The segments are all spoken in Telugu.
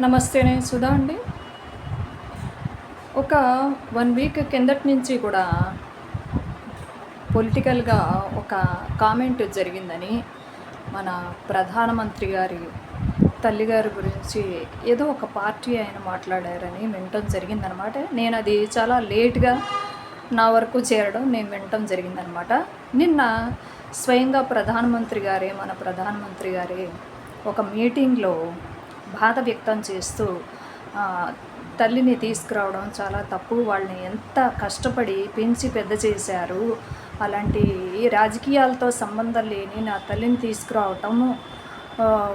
నమస్తే, నేను సుధా అండి. ఒక 1 వీక్ కిందటి నుంచి కూడా పొలిటికల్‌గా ఒక కామెంట్ జరిగిందని, మన ప్రధానమంత్రి గారి తల్లిగారి గురించి ఏదో ఒక పార్టీ ఆయన మాట్లాడారని వినటం జరిగిందనమాట. నేను అది చాలా లేట్‌గా నా వరకు చేరడం నేను వినటం జరిగిందనమాట. నిన్న స్వయంగా మన ప్రధానమంత్రి గారే ఒక మీటింగ్‌లో బాధ వ్యక్తం చేస్తూ తల్లిని తీసుకురావడం చాలా తప్పు, వాళ్ళని ఎంత కష్టపడి పెంచి పెద్ద చేశారు, అలాంటి రాజకీయాలతో సంబంధం లేని నా తల్లిని తీసుకురావటము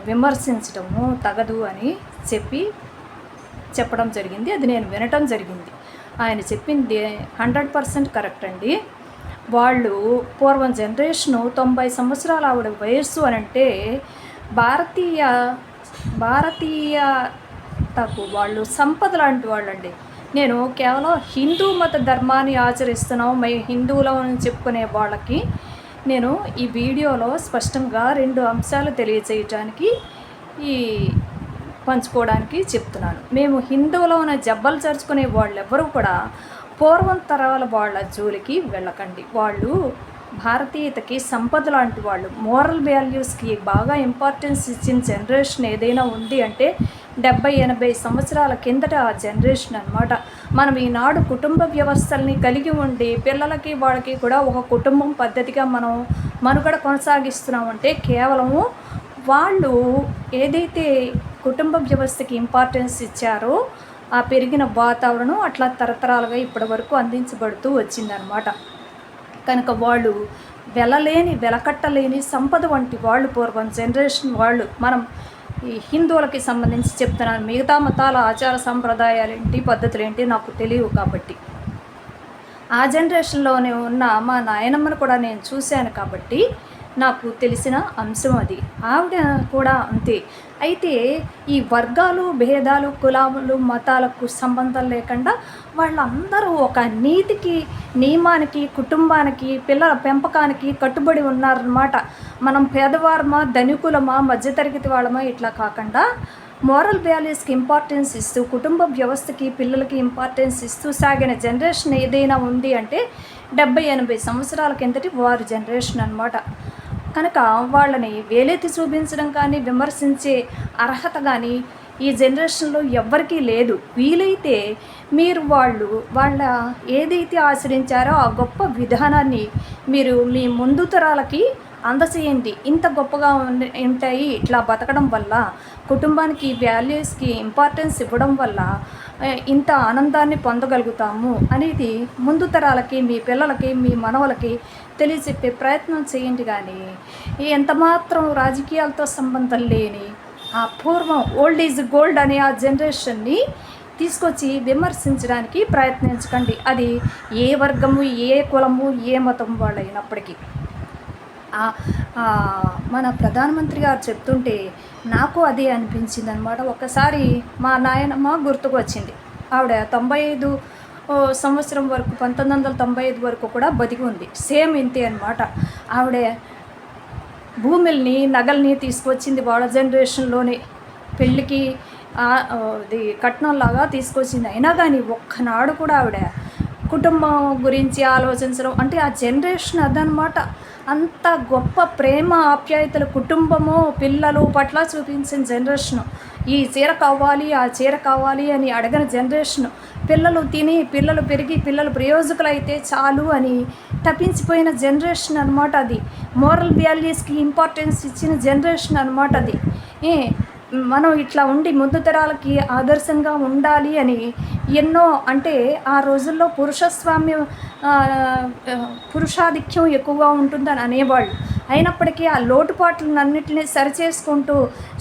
విమర్శించడము తగదు అని చెప్పడం జరిగింది. అది నేను వినటం జరిగింది. ఆయన చెప్పింది 100% కరెక్ట్ అండి. వాళ్ళు పూర్వం జనరేషను 90 సంవత్సరాల ఆవిడ వయస్సు అని అంటే భారతీయతకు వాళ్ళు సంపద లాంటి వాళ్ళండి. నేను కేవలం హిందూ మత ధర్మాన్ని ఆచరిస్తున్నాం, మేము హిందువులం అని చెప్పుకునే వాళ్ళకి నేను ఈ వీడియోలో స్పష్టంగా 2 అంశాలు తెలియచేయటానికి పంచుకోవడానికి చెప్తున్నాను. మేము హిందువులో ఉన్న జబ్బలు చరుచుకునే వాళ్ళెవ్వరూ కూడా పూర్వం తరాల వాళ్ళ జోలికి వెళ్ళకండి. వాళ్ళు భారతీయతకి సంపద లాంటి వాళ్ళు, మోరల్ వాల్యూస్కి బాగా ఇంపార్టెన్స్ ఇచ్చిన జనరేషన్ ఏదైనా ఉంది అంటే 70-80 సంవత్సరాల కిందట ఆ జనరేషన్ అనమాట. మనం ఈనాడు కుటుంబ వ్యవస్థల్ని కలిగి ఉండి పిల్లలకి వాళ్ళకి కూడా ఒక కుటుంబం పద్ధతిగా మనం మనుగడ కొనసాగిస్తున్నామంటే కేవలము వాళ్ళు ఏదైతే కుటుంబ వ్యవస్థకి ఇంపార్టెన్స్ ఇచ్చారో ఆ పెరిగిన వాతావరణం అట్లా తరతరాలుగా ఇప్పటి వరకు అందించబడుతూ వచ్చిందనమాట. కనుక వాళ్ళు వెలకట్టలేని సంపద వంటి వాళ్ళు పూర్వం జనరేషన్ వాళ్ళు. మనం ఈ హిందువులకి సంబంధించి చెప్తున్నాను, మిగతా మతాల ఆచార సంప్రదాయాలు ఏంటి, పద్ధతులు ఏంటి నాకు తెలియవు. కాబట్టి ఆ జనరేషన్లోనే ఉన్న మా నాయనమ్మను కూడా నేను చూశాను కాబట్టి నాకు తెలిసిన అంశం అది. ఆవిడ కూడా అంతే. అయితే ఈ వర్గాలు, భేదాలు, కులాలు, మతాలకు సంబంధం లేకుండా వాళ్ళందరూ ఒక నీతికి, నియమానికి, కుటుంబానికి, పిల్లల పెంపకానికి కట్టుబడి ఉన్నారన్నమాట. మనం పేదవారమా, ధనికులమా, మధ్యతరగతి వాళ్ళమా ఇట్లా కాకుండా మోరల్ వాల్యూస్కి ఇంపార్టెన్స్ ఇస్తూ, కుటుంబ వ్యవస్థకి, పిల్లలకి ఇంపార్టెన్స్ ఇస్తూ సాగిన జనరేషన్ ఏదైనా ఉంది అంటే 70-80 సంవత్సరాల కిందటి వారి జనరేషన్ అనమాట. కనుక వాళ్ళని వేలెత్తి చూపించడం కానీ, విమర్శించే అర్హత కానీ ఈ జనరేషన్లో ఎవ్వరికీ లేదు. వీలైతే మీరు వాళ్ళ ఏదైతే ఆచరించారో ఆ గొప్ప విధానాన్ని మీరు మీ ముందు తరాలకి అందచేయండి. ఇంత గొప్పగా ఉంటాయి ఇట్లా బతకడం వల్ల, కుటుంబానికి వాల్యూస్కి ఇంపార్టెన్స్ ఇవ్వడం వల్ల ఇంత ఆనందాన్ని పొందగలుగుతాము అనేది ముందు తరాలకి, మీ పిల్లలకి, మీ మనవలకి తెలియచెప్పే ప్రయత్నం చేయండి. కానీ ఎంతమాత్రం రాజకీయాలతో సంబంధం లేని ఆ పూర్వం ఓల్డ్ ఈజ్ గోల్డ్ అనే ఆ జనరేషన్ని తీసుకొచ్చి విమర్శించడానికి ప్రయత్నించకండి. అది ఏ వర్గము, ఏ కులము, ఏ మతం వాళ్ళైనప్పటికీ. మన ప్రధానమంత్రి గారు చెప్తుంటే నాకు అదే అనిపించింది అనమాట. ఒకసారి మా నాయనమ్మ గుర్తుకు వచ్చింది. ఆవిడ 95 సంవత్సరం వరకు, 1995 వరకు కూడా బతికి ఉంది. సేమ్ ఇంతే అనమాట. ఆవిడ భూముల్ని, నగల్ని తీసుకొచ్చింది వాళ్ళ జనరేషన్లోనే. పెళ్ళికి ఇది కట్నంలాగా తీసుకొచ్చింది. అయినా కానీ ఒక్కనాడు కూడా ఆవిడ కుటుంబం గురించి ఆలోచించడం అంటే ఆ జనరేషన్ అదనమాట. అంత గొప్ప ప్రేమ, ఆప్యాయతలు కుటుంబము, పిల్లలు పట్ల చూపించిన జనరేషను. ఈ చీర కావాలి, ఆ చీర కావాలి అని అడగని జనరేషను. పిల్లలు తిని, పిల్లలు పెరిగి, పిల్లలు ప్రయోజకులైతే చాలు అని తప్పించిపోయిన జనరేషన్ అనమాట అది. మోరల్ వాల్యూస్కి ఇంపార్టెన్స్ ఇచ్చిన జనరేషన్ అనమాట అది. మనం ఇట్లా ఉండి ముందు తరాలకి ఆదర్శంగా ఉండాలి అని ఎన్నో, అంటే ఆ రోజుల్లో పురుషాధిక్యం ఎక్కువగా ఉంటుందని అనేవాళ్ళు. అయినప్పటికీ ఆ లోటుపాట్లన్నింటినీ సరిచేసుకుంటూ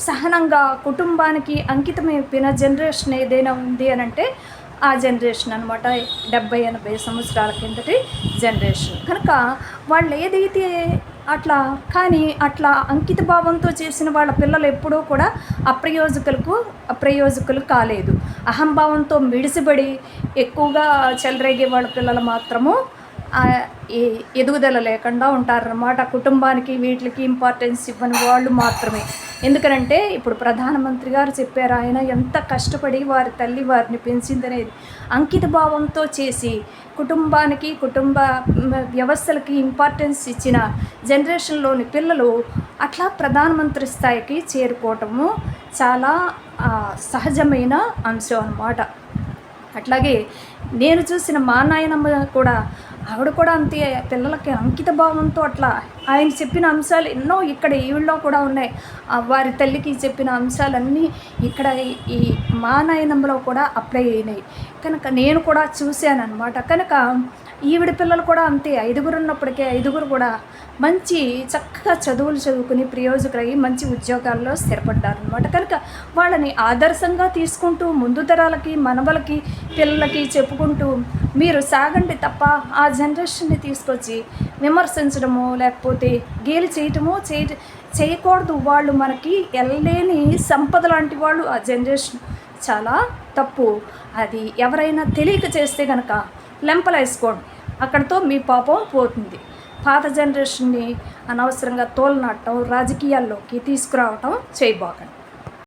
సహనంగా కుటుంబానికి అంకితమైపోయిన జనరేషన్ ఏదైనా ఉంది అని అంటే ఆ జనరేషన్ అనమాట. 70-80 సంవత్సరాల కిందటి జనరేషన్. కనుక వాళ్ళు ఏదైతే అట్లా అంకిత భావంతో చేసిన వాళ్ళ పిల్లలు ఎప్పుడూ కూడా అప్రయోజకులు కాలేదు. అహంభావంతో మిడిసిబడి ఎక్కువగా చెలరేగే వాళ్ళ పిల్లలు మాత్రము ఏ ఎదుగుదల లేకుండా ఉంటారన్నమాట. కుటుంబానికి వీటికి ఇంపార్టెన్స్ ఇవ్వని వాళ్ళు మాత్రమే. ఎందుకనంటే ఇప్పుడు ప్రధానమంత్రి గారు చెప్పారు, ఆయన ఎంత కష్టపడి వారి తల్లి వారిని పెంచిందనేది అంకిత భావంతో చేసి కుటుంబానికి కుటుంబ వ్యవస్థలకి ఇంపార్టెన్స్ ఇచ్చిన జనరేషన్లోని పిల్లలు అట్లా ప్రధానమంత్రి స్థాయికి చేరుకోవటము చాలా సహజమైన అంశం అన్నమాట. అట్లాగే నేను చూసిన మా నాయనమ్మ కూడా, ఆవిడ కూడా అంతే, పిల్లలకి అంకిత భావంతో అట్లా ఆయన చెప్పిన అంశాలు ఎన్నో ఇక్కడ ఈవిడలో కూడా ఉన్నాయి. వారి తల్లికి చెప్పిన అంశాలన్నీ ఇక్కడ ఈ మా నాయనమ్మలో కూడా అప్లై అయినాయి కనుక నేను కూడా చూశాను అనమాట. కనుక ఈవిడ పిల్లలు కూడా అంతే, 5గురు ఉన్నప్పటికే 5గురు కూడా మంచి చక్కగా చదువులు చదువుకుని ప్రయోజకులయ్యి మంచి ఉద్యోగాల్లో స్థిరపడ్డారనమాట. కనుక వాళ్ళని ఆదర్శంగా తీసుకుంటూ ముందు తరాలకి మనవలకి పిల్లలకి చెప్పుకుంటూ మీరు సాగండి తప్ప ఆ జనరేషన్ని తీసుకొచ్చి విమర్శించడమో లేకపోతే గేలి చేయటమో చేయకూడదు. వాళ్ళు మనకి ఎల్లేని సంపద లాంటి వాళ్ళు ఆ జనరేషన్. చాలా తప్పు అది. ఎవరైనా తెలియక చేస్తే కనుక లెంపలేసుకోండి, అక్కడితో మీ పాపం పోతుంది. పాత జనరేషన్ని అనవసరంగా తోలనాటం రాజకీయాల్లోకి తీసుకురావటం చేయబోకండి.